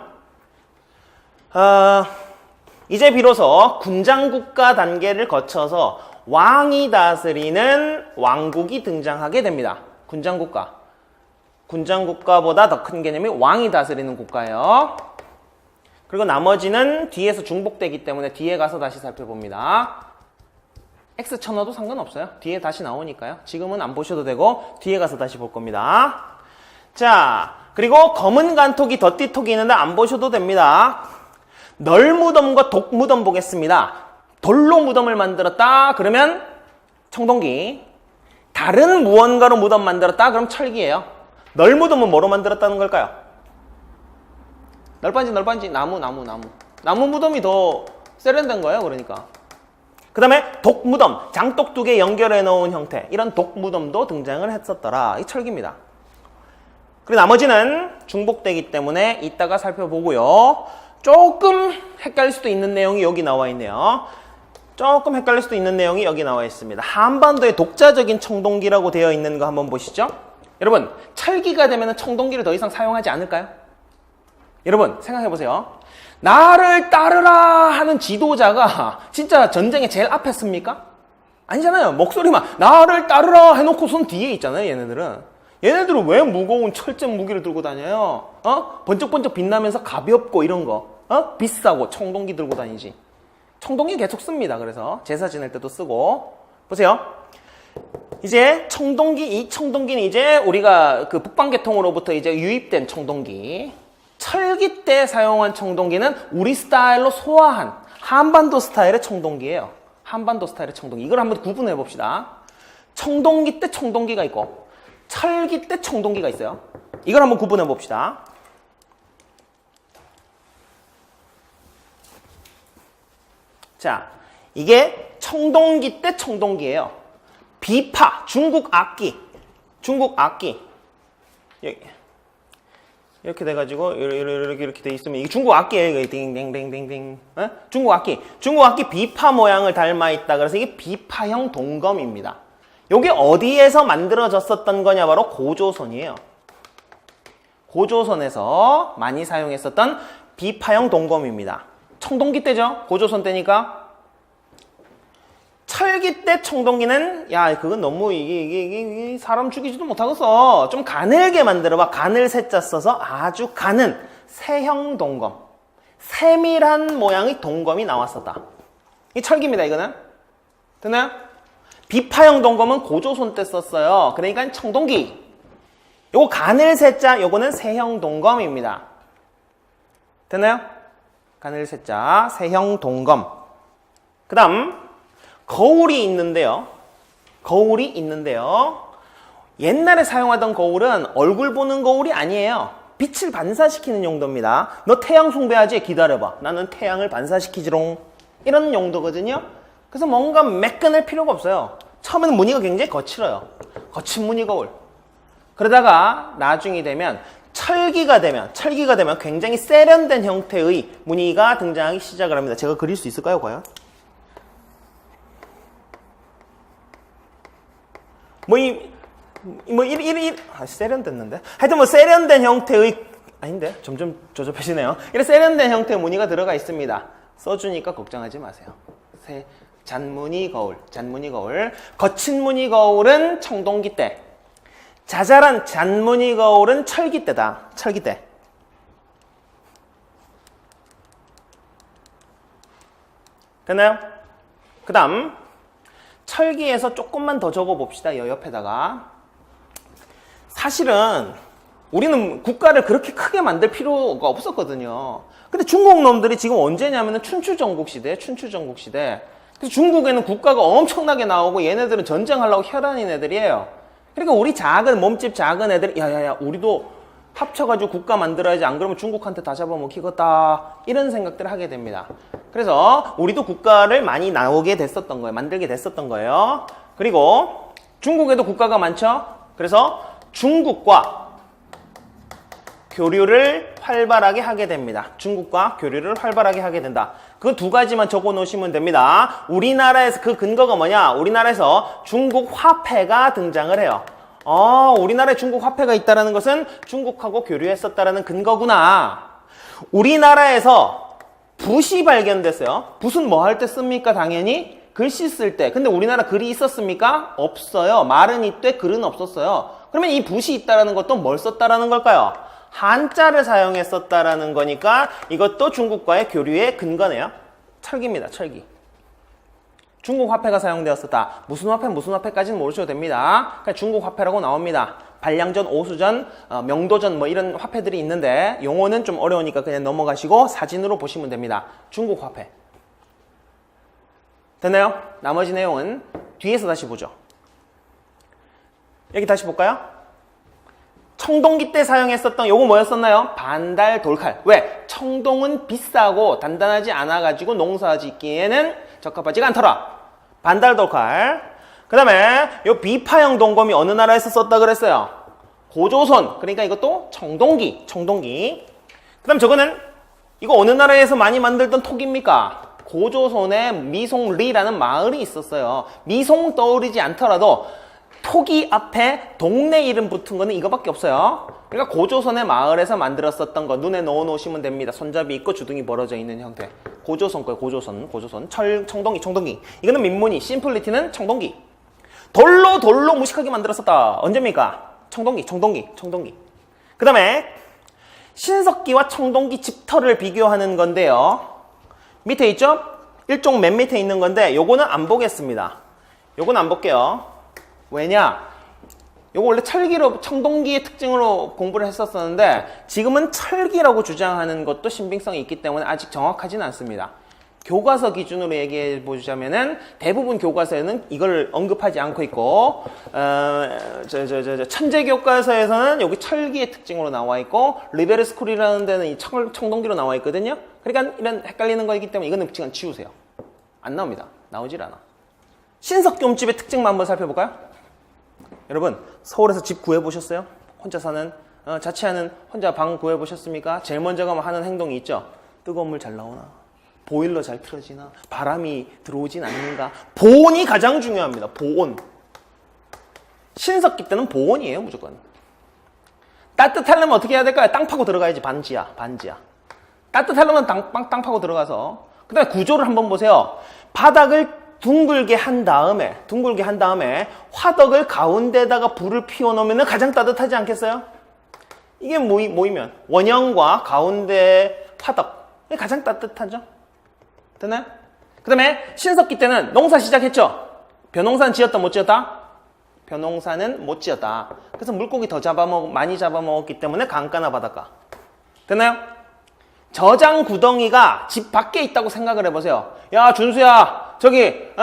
[SPEAKER 1] 이제 비로소 군장국가 단계를 거쳐서 왕이 다스리는 왕국이 등장하게 됩니다. 군장국가보다 더 큰 개념이 왕이 다스리는 국가예요. 그리고 나머지는 뒤에서 중복되기 때문에 뒤에 가서 다시 살펴봅니다. X 쳐넣어도 상관없어요. 뒤에 다시 나오니까요. 지금은 안 보셔도 되고 뒤에 가서 다시 볼 겁니다. 자, 그리고 검은 간톡이 덧띠톡이 있는데 안 보셔도 됩니다. 널무덤과 독무덤 보겠습니다. 돌로 무덤을 만들었다 그러면 청동기. 다른 무언가로 무덤 만들었다 그럼 철기예요. 널무덤은 뭐로 만들었다는 걸까요? 널빤지 나무 무덤이 더 세련된 거예요. 그러니까 그 다음에 독무덤, 장독 두 개 연결해 놓은 형태, 이런 독무덤도 등장을 했었더라. 이 철기입니다. 그리고 나머지는 중복되기 때문에 이따가 살펴보고요. 조금 헷갈릴 수도 있는 내용이 여기 나와 있네요. 조금 헷갈릴 수도 있는 내용이 여기 나와 있습니다. 한반도의 독자적인 청동기라고 되어 있는 거 한번 보시죠. 여러분, 철기가 되면 청동기를 더 이상 사용하지 않을까요? 여러분, 생각해 보세요. 나를 따르라 하는 지도자가 진짜 전쟁에 제일 앞에 씁니까? 아니잖아요. 목소리만 나를 따르라 해놓고 손 뒤에 있잖아요. 얘네들은 왜 무거운 철제 무기를 들고 다녀요? 번쩍번쩍 빛나면서 가볍고 이런 거, 비싸고 청동기 들고 다니지. 청동기 계속 씁니다. 그래서 제사 지낼 때도 쓰고. 보세요. 이제 이 청동기는 이제 우리가 그 북방계통으로부터 이제 유입된 청동기. 철기 때 사용한 청동기는 우리 스타일로 소화한 한반도 스타일의 청동기예요. 한반도 스타일의 청동기. 이걸 한번 구분해 봅시다. 청동기 때 청동기가 있고 철기 때 청동기가 있어요. 이걸 한번 구분해 봅시다. 자, 이게 청동기 때 청동기예요. 비파, 중국 악기. 이렇게 돼가지고 이렇게 돼 있으면 이게 중국 악기예요. 이게 딩딩딩딩딩. 중국 악기 비파 모양을 닮아 있다. 그래서 이게 비파형 동검입니다. 이게 어디에서 만들어졌었던 거냐? 바로 고조선이에요. 고조선에서 많이 사용했었던 비파형 동검입니다. 청동기 때죠. 고조선 때니까. 철기 때 청동기는 그건 너무 이게 사람 죽이지도 못하겠어. 좀 가늘게 만들어봐. 가늘 세자 써서 아주 가는 세형 동검. 세밀한 모양의 동검이 나왔었다. 이 철기입니다. 이거는. 됐나요? 비파형 동검은 고조선 때 썼어요. 그러니까 청동기. 요거 가늘 세자, 요거는 세형 동검입니다. 됐나요? 가늘 세자, 세형 동검. 그 다음 거울이 있는데요. 옛날에 사용하던 거울은 얼굴 보는 거울이 아니에요. 빛을 반사시키는 용도입니다. 너 태양 숭배하지? 기다려봐. 나는 태양을 반사시키지롱. 이런 용도거든요. 그래서 뭔가 매끈할 필요가 없어요. 처음에는 무늬가 굉장히 거칠어요. 거친 무늬 거울. 그러다가 나중이 되면 철기가 되면 굉장히 세련된 형태의 무늬가 등장하기 시작을 합니다. 제가 그릴 수 있을까요, 과연? 세련됐는데? 하여튼 세련된 형태의, 아닌데? 점점 조잡해지네요. 이런 세련된 형태의 무늬가 들어가 있습니다. 써주니까 걱정하지 마세요. 잔무늬 거울. 거친 무늬 거울은 청동기 때. 자잘한 잔무늬 거울은 철기 때다. 철기 때. 됐나요? 그 다음 철기에서 조금만 더 적어봅시다. 옆에다가. 사실은 우리는 국가를 그렇게 크게 만들 필요가 없었거든요. 근데 중국 놈들이 지금 언제냐면은 춘추전국 시대. 그래서 중국에는 국가가 엄청나게 나오고 얘네들은 전쟁하려고 혈안인 애들이에요. 그러니까 우리 몸집 작은 애들이 우리도 합쳐가지고 국가 만들어야지. 안 그러면 중국한테 다 잡아먹히겠다. 이런 생각들을 하게 됩니다. 그래서 우리도 국가를 많이 나오게 됐었던 거예요. 만들게 됐었던 거예요. 그리고 중국에도 국가가 많죠. 그래서 중국과 교류를 활발하게 하게 됩니다. 중국과 교류를 활발하게 하게 된다. 그 두 가지만 적어 놓으시면 됩니다. 우리나라에서 그 근거가 뭐냐? 우리나라에서 중국 화폐가 등장을 해요. 우리나라에 중국 화폐가 있다는 것은 중국하고 교류했었다는 근거구나. 우리나라에서 붓이 발견됐어요. 붓은 뭐 할 때 씁니까? 당연히 글씨 쓸 때. 근데 우리나라 글이 있었습니까? 없어요. 말은 있되 글은 없었어요. 그러면 이 붓이 있다는 것도 뭘 썼다라는 걸까요? 한자를 사용했었다라는 거니까 이것도 중국과의 교류의 근거네요. 철기입니다. 철기. 중국 화폐가 사용되었었다. 무슨 화폐, 무슨 화폐까지는 모르셔도 됩니다. 그냥 중국 화폐라고 나옵니다. 발량전, 오수전, 명도전 뭐 이런 화폐들이 있는데 용어는 좀 어려우니까 그냥 넘어가시고 사진으로 보시면 됩니다. 중국 화폐. 됐나요? 나머지 내용은 뒤에서 다시 보죠. 여기 다시 볼까요? 청동기 때 사용했었던 요거 뭐였었나요? 반달 돌칼. 왜? 청동은 비싸고 단단하지 않아가지고 농사 짓기에는 적합하지가 않더라. 반달 돌칼. 그 다음에 요 비파형 동검이 어느 나라에서 썼다 그랬어요? 고조선. 그러니까 이것도 청동기. 그 다음 저거는 이거 어느 나라에서 많이 만들던 톡입니까? 고조선에 미송리라는 마을이 있었어요. 미송 떠오르지 않더라도 토기 앞에 동네 이름 붙은 거는 이거밖에 없어요. 그러니까 고조선의 마을에서 만들었었던 거 눈에 넣어 놓으시면 됩니다. 손잡이 있고 주둥이 벌어져 있는 형태. 고조선 거예요. 고조선. 청동기. 이거는 민무늬. 심플리티는 청동기. 돌로 무식하게 만들었었다. 언제입니까? 청동기. 그 다음에 신석기와 청동기 집터를 비교하는 건데요. 밑에 있죠? 일종 맨 밑에 있는 건데 요거는 안 보겠습니다. 요건 안 볼게요. 왜냐? 요거 원래 철기로 청동기의 특징으로 공부를 했었었는데 지금은 철기라고 주장하는 것도 신빙성이 있기 때문에 아직 정확하지는 않습니다. 교과서 기준으로 얘기해 보자면은 대부분 교과서에는 이걸 언급하지 않고 있고 천재 교과서에서는 여기 철기의 특징으로 나와 있고 리베르스쿨이라는 데는 이 청동기로 나와 있거든요. 그러니까 이런 헷갈리는 거이기 때문에 이거는 그냥 지우세요. 안 나옵니다. 나오질 않아. 신석기홈집의 특징만 한번 살펴볼까요? 여러분 서울에서 집 구해보셨어요? 혼자 사는 자취하는 혼자 방 구해보셨습니까? 제일 먼저 가면 하는 행동이 있죠. 뜨거운 물 잘 나오나? 보일러 잘 틀어지나? 바람이 들어오진 않는가? 보온이 가장 중요합니다. 보온. 신석기 때는 보온이에요. 무조건. 따뜻하려면 어떻게 해야 될까요? 땅 파고 들어가야지. 반지하. 따뜻하려면 땅 파고 들어가서 그 다음에 구조를 한번 보세요. 바닥을 둥글게 한 다음에 화덕을 가운데다가 불을 피워놓으면 가장 따뜻하지 않겠어요? 이게 모이면 원형과 가운데 화덕 이게 가장 따뜻하죠? 됐나요? 그 다음에 신석기 때는 농사 시작했죠? 벼농사는 지었다 못 지었다? 벼농사는 못 지었다. 그래서 물고기 더 많이 잡아먹었기 때문에 강가나 바닷가. 됐나요? 저장 구덩이가 집 밖에 있다고 생각을 해보세요. 야 준수야 저기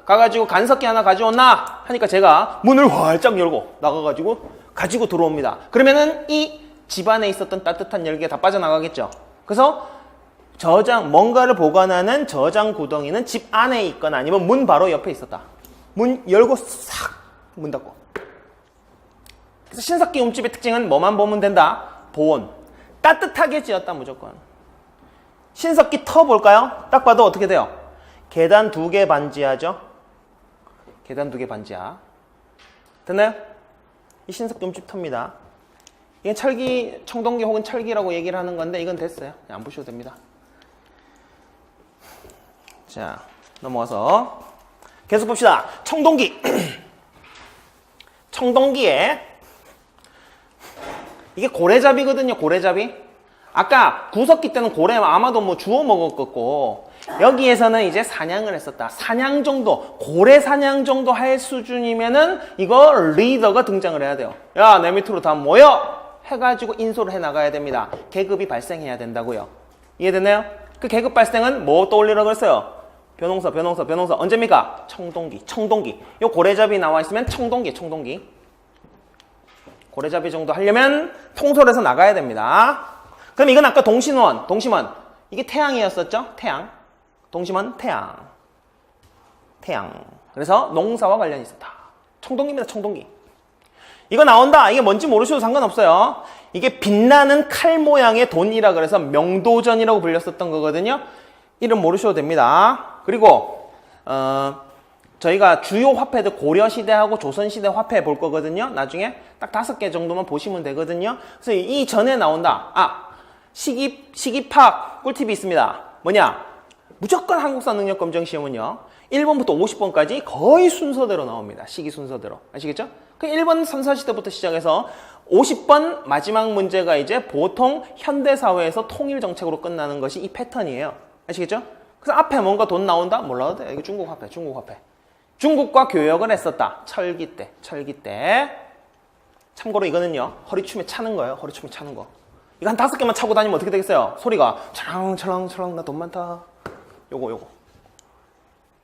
[SPEAKER 1] 가가지고 간석기 하나 가져왔나? 하니까 제가 문을 활짝 열고 나가가지고 가지고 들어옵니다. 그러면은 이 집 안에 있었던 따뜻한 열기가 다 빠져나가겠죠. 그래서 뭔가를 보관하는 저장 구덩이는 집 안에 있거나 아니면 문 바로 옆에 있었다. 문 열고 싹 문 닫고. 그래서 신석기 움집의 특징은 뭐만 보면 된다? 보온. 따뜻하게 지었다 무조건. 신석기 터 볼까요? 딱 봐도 어떻게 돼요? 계단 2개 반지하죠? 계단 2개 반지하. 됐나요? 이 신석기 움집 터입니다. 이게 철기, 청동기 혹은 철기라고 얘기를 하는 건데 이건 됐어요. 안 보셔도 됩니다. 자, 넘어가서 계속 봅시다. 청동기. 청동기에 이게 고래잡이거든요. 고래잡이. 아까 구석기 때는 고래 아마도 뭐 주워 먹었겠고 여기에서는 이제 사냥을 했었다. 사냥 정도, 고래 사냥 정도 할 수준이면은 이거 리더가 등장을 해야 돼요. 야, 내 밑으로 다 모여! 해가지고 인솔을 해 나가야 됩니다. 계급이 발생해야 된다고요. 이해됐나요? 그 계급 발생은 뭐 떠올리라고 했어요? 벼농사. 언제입니까? 청동기. 요 고래잡이 나와 있으면 청동기. 고래잡이 정도 하려면 통솔해서 나가야 됩니다. 그럼 이건 아까 동심원. 이게 태양이었었죠? 태양. 동심원, 태양. 그래서 농사와 관련이 있었다. 청동기입니다, 청동기. 이거 나온다. 이게 뭔지 모르셔도 상관없어요. 이게 빛나는 칼 모양의 돈이라 그래서 명도전이라고 불렸었던 거거든요. 이름 모르셔도 됩니다. 그리고 저희가 주요 화폐들 고려시대하고 조선시대 화폐 볼 거거든요. 나중에 딱 5개 정도만 보시면 되거든요. 그래서 이 전에 나온다. 시기팍 꿀팁이 있습니다. 뭐냐? 무조건 한국사 능력검정 시험은요. 1번부터 50번까지 거의 순서대로 나옵니다. 시기 순서대로. 아시겠죠? 그 1번 선사시대부터 시작해서 50번 마지막 문제가 이제 보통 현대사회에서 통일정책으로 끝나는 것이 이 패턴이에요. 아시겠죠? 그래서 앞에 뭔가 돈 나온다? 몰라도 돼. 이거 중국 화폐, 중국 화폐. 중국과 교역을 했었다. 철기 때, 철기 때. 참고로 이거는요, 허리춤에 차는 거예요. 허리춤에 차는 거. 이거 한 5개만 차고 다니면 어떻게 되겠어요? 소리가 철랑철랑 나 돈 많다. 요거.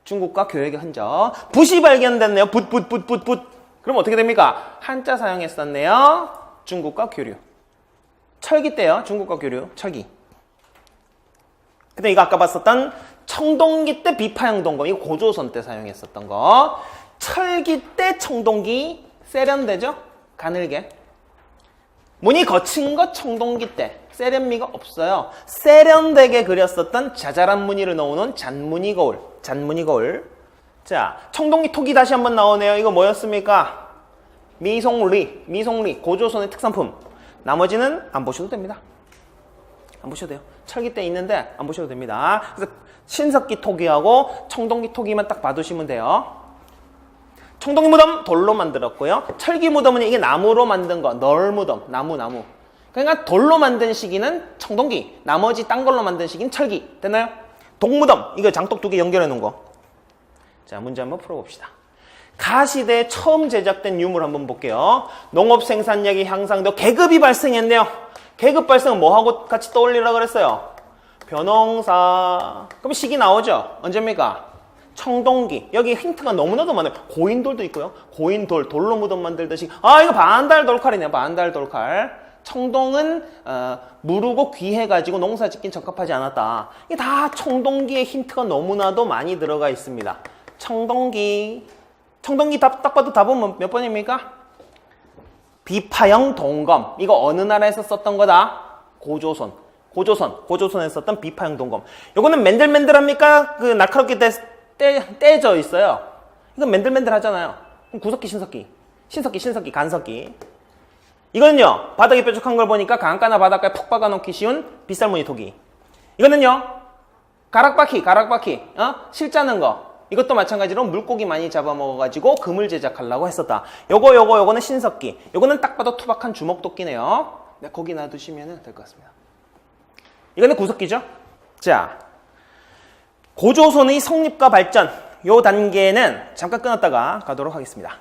[SPEAKER 1] 중국과 교역의 흔적. 붓이 발견됐네요. 붓. 그럼 어떻게 됩니까? 한자 사용했었네요. 중국과 교류. 철기 때요. 중국과 교류. 철기. 근데 이거 아까 봤었던 청동기 때 비파형 동검. 이거 고조선 때 사용했었던 거. 철기 때 청동기 세련되죠? 가늘게. 무늬 거친 거 청동기 때. 세련미가 없어요. 세련되게 그렸었던 자잘한 무늬를 넣어놓은 잔무늬 거울. 잔무늬 거울. 자, 청동기 톡이 다시 한번 나오네요. 이거 뭐였습니까? 미송리. 고조선의 특산품. 나머지는 안 보셔도 됩니다. 안 보셔도 돼요. 철기 때 있는데 안 보셔도 됩니다. 그래서 신석기 토기하고 청동기 토기만 딱 봐두시면 돼요. 청동기 무덤 돌로 만들었고요. 철기 무덤은 이게 나무로 만든 거. 널 무덤. 나무. 그러니까 돌로 만든 시기는 청동기. 나머지 딴 걸로 만든 시기는 철기. 됐나요? 동무덤. 이거 장독 2개 연결해 놓은 거. 자, 문제 한번 풀어봅시다. 가시대에 처음 제작된 유물 한번 볼게요. 농업 생산력이 향상되고 계급이 발생했네요. 계급 발생은 뭐하고 같이 떠올리라 그랬어요? 벼농사. 그럼 시기 나오죠? 언제입니까? 청동기. 여기 힌트가 너무나도 많아요. 고인돌도 있고요. 고인돌, 돌로 무덤 만들듯이. 아, 이거 반달 돌칼이네요. 반달 돌칼. 청동은 무르고 귀해가지고 농사 짓긴 적합하지 않았다. 이게 다 청동기의 힌트가 너무나도 많이 들어가 있습니다. 청동기 딱 봐도 답은 몇 번입니까? 비파형 동검. 이거 어느 나라에서 썼던 거다? 고조선에서 썼던 비파형 동검. 요거는 맨들맨들합니까? 그 날카롭게 떼져 있어요. 이건 맨들맨들 하잖아요. 그럼 구석기, 신석기, 간석기. 이거는요, 바닥이 뾰족한 걸 보니까 강가나 바닷가에 푹 박아놓기 쉬운 빗살무늬 토기. 이거는요, 가락바퀴, 실자는 거. 이것도 마찬가지로 물고기 많이 잡아먹어가지고 금을 제작하려고 했었다. 요거는 신석기. 요거는 딱 봐도 투박한 주먹도끼네요. 네, 거기 놔두시면 될 것 같습니다. 이거는 구석기죠? 자, 고조선의 성립과 발전. 요 단계는 잠깐 끊었다가 가도록 하겠습니다.